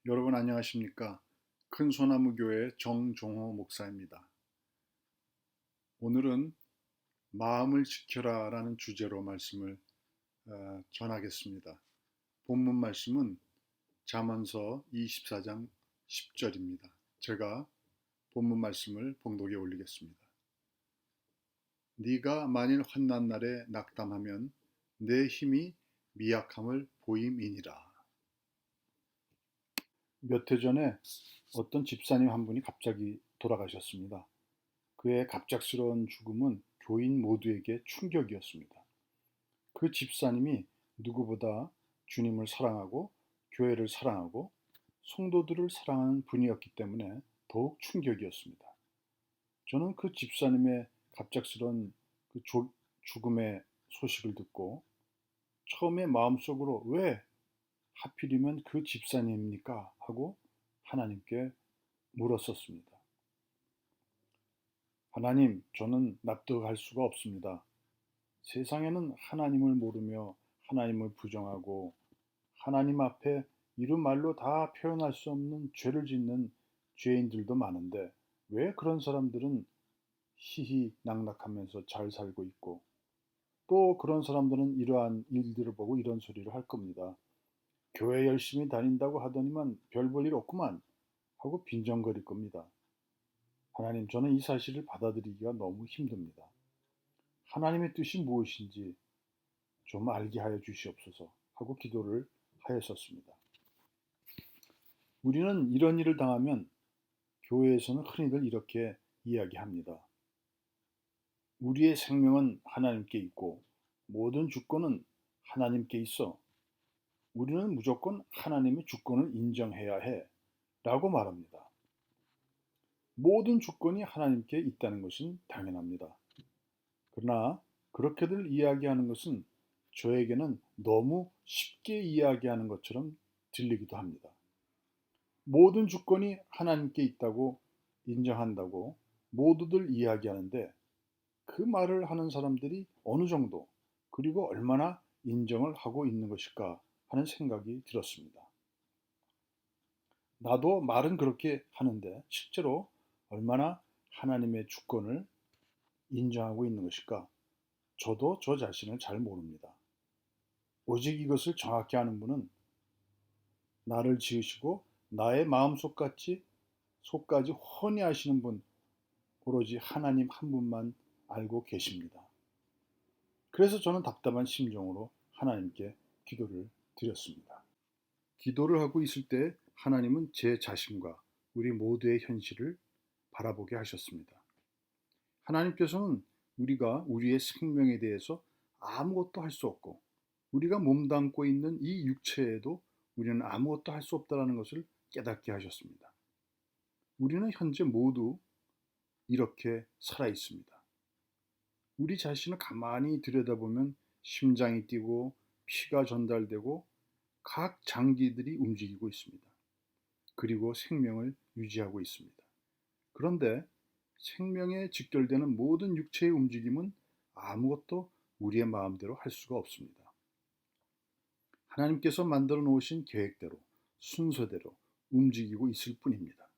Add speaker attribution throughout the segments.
Speaker 1: 여러분 안녕하십니까? 큰소나무교회 정종호 목사입니다. 오늘은 마음을 지켜라 라는 주제로 말씀을 전하겠습니다. 본문 말씀은 잠언서 24장 10절입니다. 제가 본문 말씀을 봉독에 올리겠습니다. 네가 만일 환난 날에 낙담하면 내 힘이 미약함을 보임이니라. 몇 해 전에 어떤 집사님 한 분이 갑자기 돌아가셨습니다. 그의 갑작스러운 죽음은 교인 모두에게 충격이었습니다. 그 집사님이 누구보다 주님을 사랑하고 교회를 사랑하고 성도들을 사랑하는 분이었기 때문에 더욱 충격이었습니다. 저는 그 집사님의 갑작스러운 죽음의 소식을 듣고 처음에 마음속으로 왜 하필이면 그 집사님입니까? 하고 하나님께 물었었습니다. 하나님, 저는 납득할 수가 없습니다. 세상에는 하나님을 모르며 하나님을 부정하고 하나님 앞에 이루 말로 다 표현할 수 없는 죄를 짓는 죄인들도 많은데 왜 그런 사람들은 희희낙낙하면서 잘 살고 있고 또 그런 사람들은 이러한 일들을 보고 이런 소리를 할 겁니다. 교회 열심히 다닌다고 하더니만 별 볼 일 없구만 하고 빈정거릴 겁니다. 하나님, 저는 이 사실을 받아들이기가 너무 힘듭니다. 하나님의 뜻이 무엇인지 좀 알게 하여 주시옵소서 하고 기도를 하였었습니다. 우리는 이런 일을 당하면 교회에서는 흔히들 이렇게 이야기합니다. 우리의 생명은 하나님께 있고 모든 주권은 하나님께 있어. 우리는 무조건 하나님의 주권을 인정해야 해 라고 말합니다. 모든 주권이 하나님께 있다는 것은 당연합니다. 그러나 그렇게들 이야기하는 것은 저에게는 너무 쉽게 이야기하는 것처럼 들리기도 합니다. 모든 주권이 하나님께 있다고 인정한다고 모두들 이야기하는데 그 말을 하는 사람들이 어느 정도 그리고 얼마나 인정을 하고 있는 것일까 하는 생각이 들었습니다. 나도 말은 그렇게 하는데 실제로 얼마나 하나님의 주권을 인정하고 있는 것일까? 저도 저 자신을 잘 모릅니다. 오직 이것을 정확히 아는 분은 나를 지으시고 나의 속까지 훤히 아시는 분, 오로지 하나님 한 분만 알고 계십니다. 그래서 저는 답답한 심정으로 하나님께 기도를 드렸습니다. 기도를 하고 있을 때 하나님은 제 자신과 우리 모두의 현실을 바라보게 하셨습니다. 하나님께서는 우리가 우리의 생명에 대해서 아무것도 할 수 없고 우리가 몸담고 있는 이 육체에도 우리는 아무것도 할 수 없다는 것을 깨닫게 하셨습니다. 우리는 현재 모두 이렇게 살아 있습니다. 우리 자신을 가만히 들여다보면 심장이 뛰고 피가 전달되고 각 장기들이 움직이고 있습니다. 그리고 생명을 유지하고 있습니다. 그런데 생명에 직결되는 모든 육체의 움직임은 아무것도 우리의 마음대로 할 수가 없습니다. 하나님께서 만들어 놓으신 계획대로 순서대로 움직이고 있을 뿐입니다.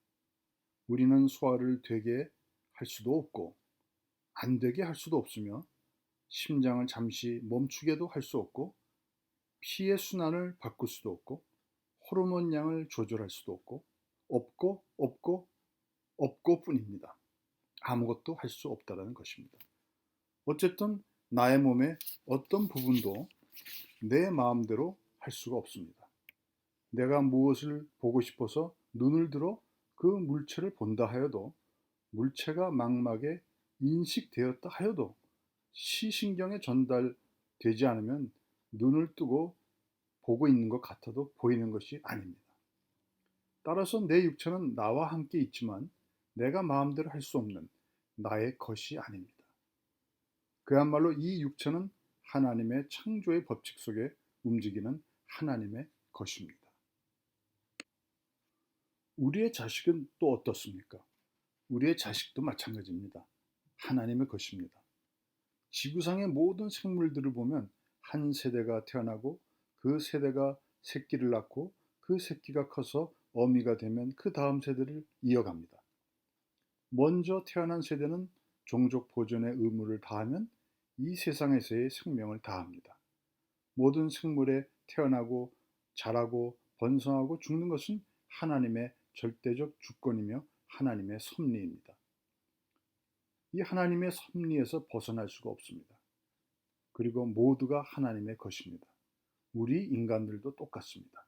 Speaker 1: 우리는 소화를 되게 할 수도 없고 안 되게 할 수도 없으며 심장을 잠시 멈추게도 할 수 없고 피의 순환을 바꿀 수도 없고 호르몬 양을 조절할 수도 없고 없고 뿐입니다. 아무것도 할 수 없다는 것입니다. 어쨌든 나의 몸의 어떤 부분도 내 마음대로 할 수가 없습니다. 내가 무엇을 보고 싶어서 눈을 들어 그 물체를 본다 하여도 물체가 망막에 인식되었다 하여도 시신경에 전달되지 않으면 눈을 뜨고 보고 있는 것 같아도 보이는 것이 아닙니다. 따라서 내 육체는 나와 함께 있지만 내가 마음대로 할 수 없는 나의 것이 아닙니다. 그야말로 이 육체는 하나님의 창조의 법칙 속에 움직이는 하나님의 것입니다. 우리의 자식은 또 어떻습니까? 우리의 자식도 마찬가지입니다. 하나님의 것입니다. 지구상의 모든 생물들을 보면 한 세대가 태어나고 그 세대가 새끼를 낳고 그 새끼가 커서 어미가 되면 그 다음 세대를 이어갑니다. 먼저 태어난 세대는 종족 보존의 의무를 다하면 이 세상에서의 생명을 다합니다. 모든 생물에 태어나고 자라고 번성하고 죽는 것은 하나님의 절대적 주권이며 하나님의 섭리입니다. 이 하나님의 섭리에서 벗어날 수가 없습니다. 그리고 모두가 하나님의 것입니다. 우리 인간들도 똑같습니다.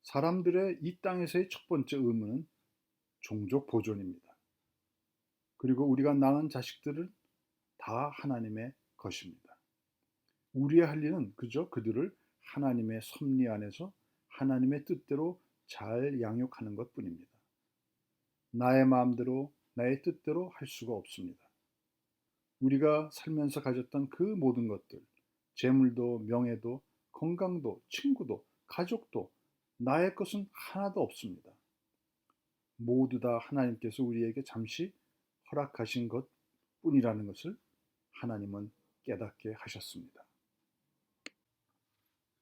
Speaker 1: 사람들의 이 땅에서의 첫 번째 의무는 종족 보존입니다. 그리고 우리가 낳은 자식들은 다 하나님의 것입니다. 우리의 할 일은 그저 그들을 하나님의 섭리 안에서 하나님의 뜻대로 잘 양육하는 것뿐입니다. 나의 마음대로 나의 뜻대로 할 수가 없습니다. 우리가 살면서 가졌던 그 모든 것들, 재물도 명예도 건강도 친구도 가족도 나의 것은 하나도 없습니다. 모두 다 하나님께서 우리에게 잠시 허락하신 것뿐이라는 것을 하나님은 깨닫게 하셨습니다.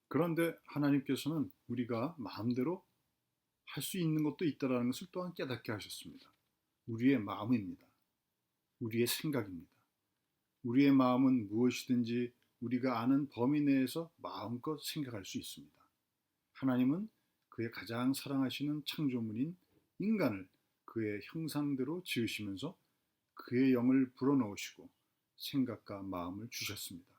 Speaker 1: 그런데 하나님께서는 우리가 마음대로 할 수 있는 것도 있다는 것을 또한 깨닫게 하셨습니다. 우리의 마음입니다. 우리의 생각입니다. 우리의 마음은 무엇이든지 우리가 아는 범위 내에서 마음껏 생각할 수 있습니다. 하나님은 그의 가장 사랑하시는 창조물인 인간을 그의 형상대로 지으시면서 그의 영을 불어넣으시고 생각과 마음을 주셨습니다.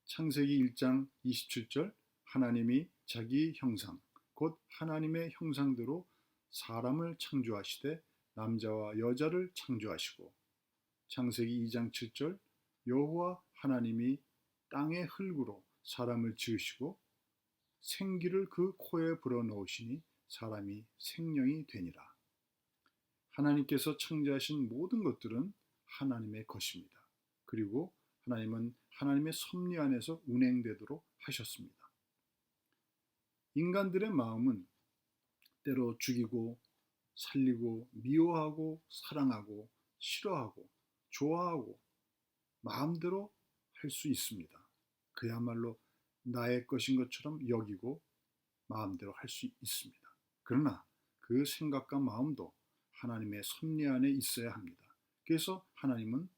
Speaker 1: 창세기 1장 27절 하나님이 자기 형상 곧 하나님의 형상대로 사람을 창조하시되 남자와 여자를 창조하시고 창세기 2장 7절 여호와 하나님이 땅의 흙으로 사람을 지으시고 생기를 그 코에 불어넣으시니 사람이 생명이 되니라. 하나님께서 창조하신 모든 것들은 하나님의 것입니다. 그리고 하나님은 하나님의 섭리 안에서 운행되도록 하셨습니다. 인간들의 마음은 때로 죽이고 살리고 미워하고 사랑하고 싫어하고 좋아하고 마음대로 할 수 있습니다. 그야말로 나의 것인 것처럼 여기고 마음대로 할 수 있습니다. 그러나 그 생각과 마음도 하나님의 섭리 안에 있어야 합니다. 그래서 하나님은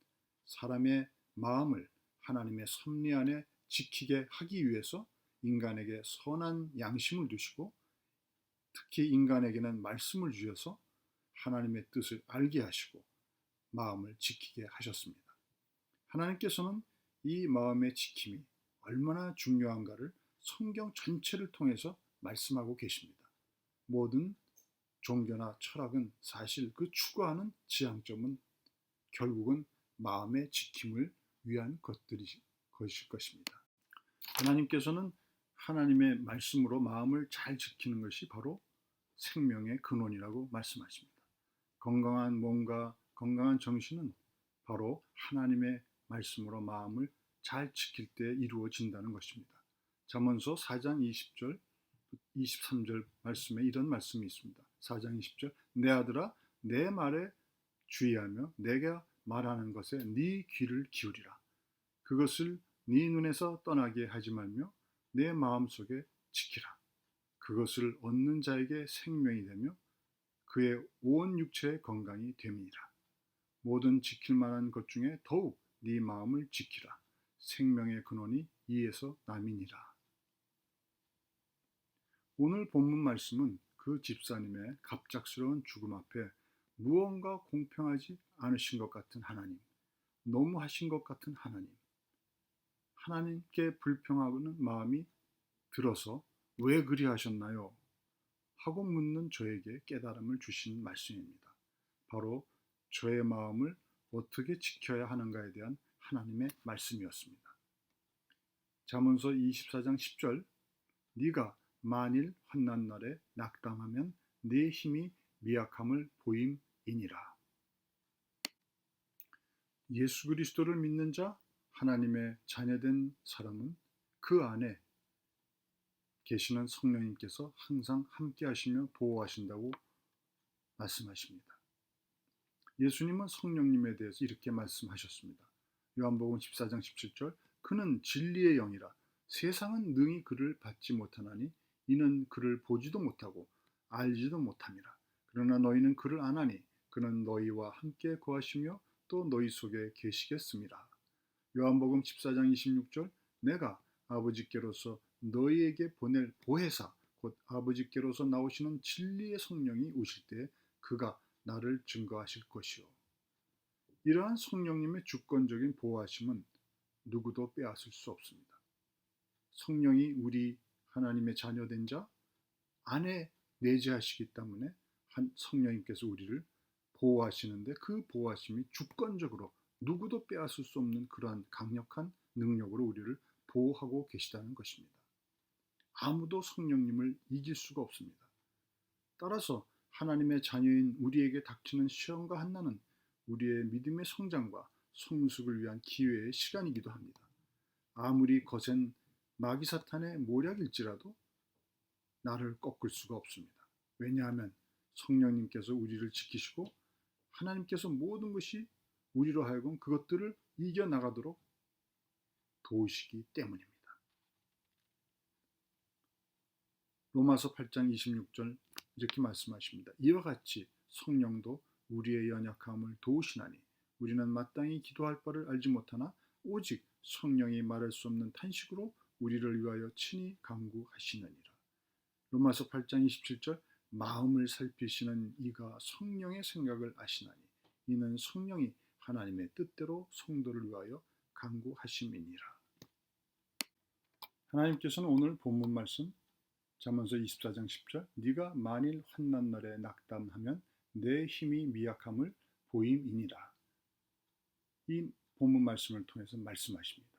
Speaker 1: 사람의 마음을 하나님의 섭리 안에 지키게 하기 위해서 인간에게 선한 양심을 두시고 특히 인간에게는 말씀을 주셔서 하나님의 뜻을 알게 하시고 마음을 지키게 하셨습니다. 하나님께서는 이 마음의 지킴이 얼마나 중요한가를 성경 전체를 통해서 말씀하고 계십니다. 모든 종교나 철학은 사실 그 추구하는 지향점은 결국은 마음의 지킴을 위한 것일 것입니다. 하나님께서는 하나님의 말씀으로 마음을 잘 지키는 것이 바로 생명의 근원이라고 말씀하십니다. 건강한 몸과 건강한 정신은 바로 하나님의 말씀으로 마음을 잘 지킬 때 이루어진다는 것입니다. 잠언서 4장 20절 23절 말씀에 이런 말씀이 있습니다. 4장 20절 내 아들아 내 말에 주의하며 내가 말하는 것에 네 귀를 기울이라. 그것을 네 눈에서 떠나게 하지 말며 내 마음속에 지키라. 그것을 얻는 자에게 생명이 되며 그의 온 육체의 건강이 됨이니라. 모든 지킬 만한 것 중에 더욱 네 마음을 지키라. 생명의 근원이 이에서 남이니라. 오늘 본문 말씀은 그 집사님의 갑작스러운 죽음 앞에 무언가 공평하지 않으신 것 같은 하나님, 너무하신 것 같은 하나님, 하나님께 불평하는 마음이 들어서 왜 그리하셨나요? 하고 묻는 저에게 깨달음을 주신 말씀입니다. 바로 저의 마음을 어떻게 지켜야 하는가에 대한 하나님의 말씀이었습니다. 잠언서 24장 10절 네가 만일 환난 날에 낙담하면 네 힘이 미약함을 보임이니라. 예수 그리스도를 믿는 자, 하나님의 자녀된 사람은 그 안에 계시는 성령님께서 항상 함께 하시며 보호하신다고 말씀하십니다. 예수님은 성령님에 대해서 이렇게 말씀하셨습니다. 요한복음 14장 17절 그는 진리의 영이라 세상은 능히 그를 받지 못하나니 이는 그를 보지도 못하고 알지도 못함이라. 그러나 너희는 그를 아나니 그는 너희와 함께 거하시며 또 너희 속에 계시겠습니다. 요한복음 14장 26절 내가 아버지께로서 너희에게 보낼 보혜사 곧 아버지께로서 나오시는 진리의 성령이 오실 때 그가 나를 증거하실 것이요. 이러한 성령님의 주권적인 보호하심은 누구도 빼앗을 수 없습니다. 성령이 우리 하나님의 자녀된 자 안에 내재하시기 때문에 성령님께서 우리를 보호하시는데 그 보호하심이 주권적으로 누구도 빼앗을 수 없는 그러한 강력한 능력으로 우리를 보호하고 계시다는 것입니다. 아무도 성령님을 이길 수가 없습니다. 따라서 하나님의 자녀인 우리에게 닥치는 시험과 한난은 우리의 믿음의 성장과 성숙을 위한 기회의 시간이기도 합니다. 아무리 거센 마귀 사탄의 모략일지라도 나를 꺾을 수가 없습니다. 왜냐하면 성령님께서 우리를 지키시고 하나님께서 모든 것이 우리로 하여금 그것들을 이겨나가도록 도우시기 때문입니다. 로마서 8장 26절 이렇게 말씀하십니다. 이와 같이 성령도 우리의 연약함을 도우시나니 우리는 마땅히 기도할 바를 알지 못하나 오직 성령이 말할 수 없는 탄식으로 우리를 위하여 친히 간구하시느니라. 로마서 8장 27절 마음을 살피시는 이가 성령의 생각을 아시나니 이는 성령이 하나님의 뜻대로 성도를 위하여 간구하심이니라. 하나님께서는 오늘 본문 말씀 잠언서 24장 10절 네가 만일 환난 날에 낙담하면 내 힘이 미약함을 보임이니라. 이 본문 말씀을 통해서 말씀하십니다.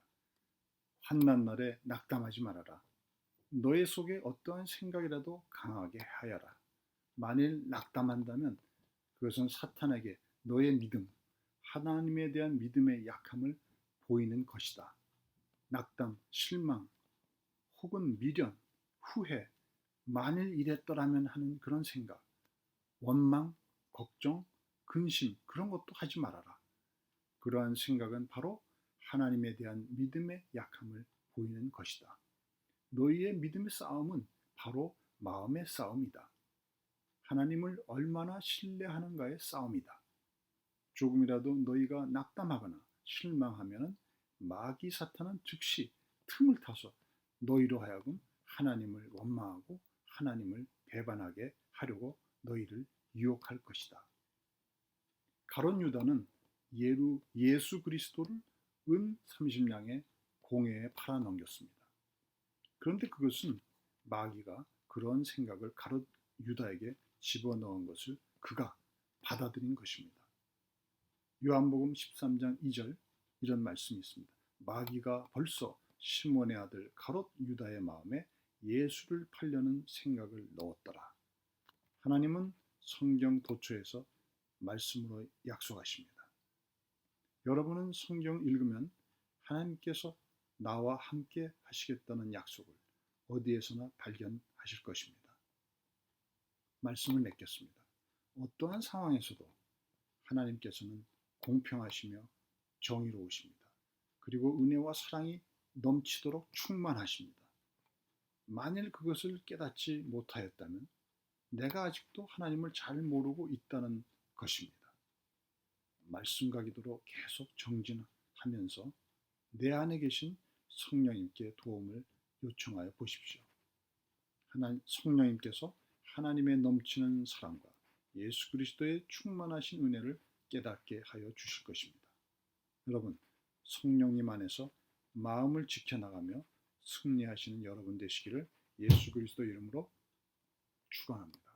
Speaker 1: 환난 날에 낙담하지 말아라. 너의 속에 어떠한 생각이라도 강하게 하여라. 만일 낙담한다면 그것은 사탄에게 너의 믿음, 하나님에 대한 믿음의 약함을 보이는 것이다. 낙담, 실망, 혹은 미련, 후회, 만일 이랬더라면 하는 그런 생각, 원망, 걱정, 근심 그런 것도 하지 말아라. 그러한 생각은 바로 하나님에 대한 믿음의 약함을 보이는 것이다. 너희의 믿음의 싸움은 바로 마음의 싸움이다. 하나님을 얼마나 신뢰하는가의 싸움이다. 조금이라도 너희가 낙담하거나 실망하면 마귀 사탄은 즉시 틈을 타서 너희로 하여금 하나님을 원망하고 하나님을 배반하게 하려고 너희를 유혹할 것이다. 가룟 유다는 예수 그리스도를 은 30냥의 공회에 팔아넘겼습니다. 그런데 그것은 마귀가 그런 생각을 가룟 유다에게 집어넣은 것을 그가 받아들인 것입니다. 요한복음 13장 2절 이런 말씀이 있습니다. 마귀가 벌써 시몬의 아들 가롯 유다의 마음에 예수를 팔려는 생각을 넣었더라. 하나님은 성경 도처에서 말씀으로 약속하십니다. 여러분은 성경 읽으면 하나님께서 나와 함께 하시겠다는 약속을 어디에서나 발견하실 것입니다. 말씀을 맺겠습니다. 어떠한 상황에서도 하나님께서는 공평하시며 정의로우십니다. 그리고 은혜와 사랑이 넘치도록 충만하십니다. 만일 그것을 깨닫지 못하였다면 내가 아직도 하나님을 잘 모르고 있다는 것입니다. 말씀과 기도로 계속 정진하면서 내 안에 계신 성령님께 도움을 요청하여 보십시오. 성령님께서 하나님의 넘치는 사랑과 예수 그리스도의 충만하신 은혜를 깨닫게 하여 주실 것입니다. 여러분, 성령님 안에서 마음을 지켜나가며 승리하시는 여러분 되시기를 예수 그리스도 이름으로 축원합니다.